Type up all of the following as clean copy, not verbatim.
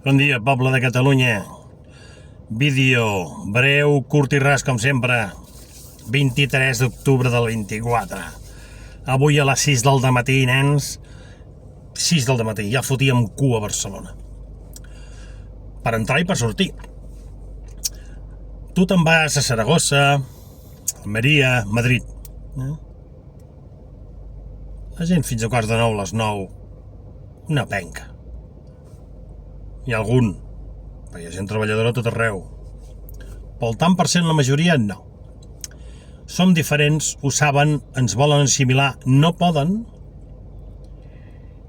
Bon dia, poble de Catalunya. Vídeo breu, curt i ras, com sempre. 23 d'octubre del 24. Avui a les 6 del dematí, nens. 6 del dematí, ja fotíem cua a Barcelona. Per entrar i per sortir. Tu te'n vas a Saragossa, Almeria, Madrid. La gent fins a quarts de 9, les 9. Una penca. Hi ha algun, perquè hi ha gent treballadora a tot arreu. Pel tant per cent la majoria, no. Som diferents, ho saben, ens volen assimilar, no poden.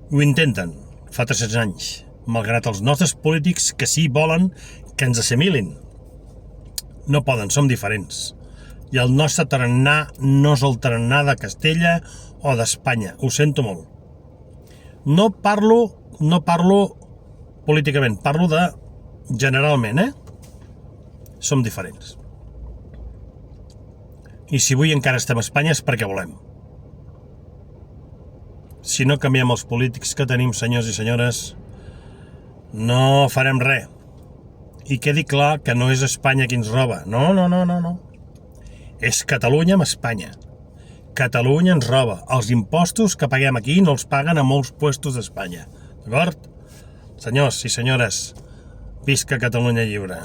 Ho intenten, fa 300 anys, malgrat els nostres polítics que sí volen que ens assimilin. No poden, som diferents. I el nostre tarannà no és el tarannà de Castella o d'Espanya, ho sento molt. No parlo políticament, parlo de generalment, Som diferents. I si avui encara estem a Espanya és perquè volem. Si no canviem els polítics que tenim, senyors i senyores, no farem res. I quedi clar que no és Espanya qui ens roba. No. És Catalunya amb Espanya. Catalunya ens roba. Els impostos que paguem aquí no els paguen a molts puestos d'Espanya. D'acord? Senyors i senyores, visca Catalunya lliure.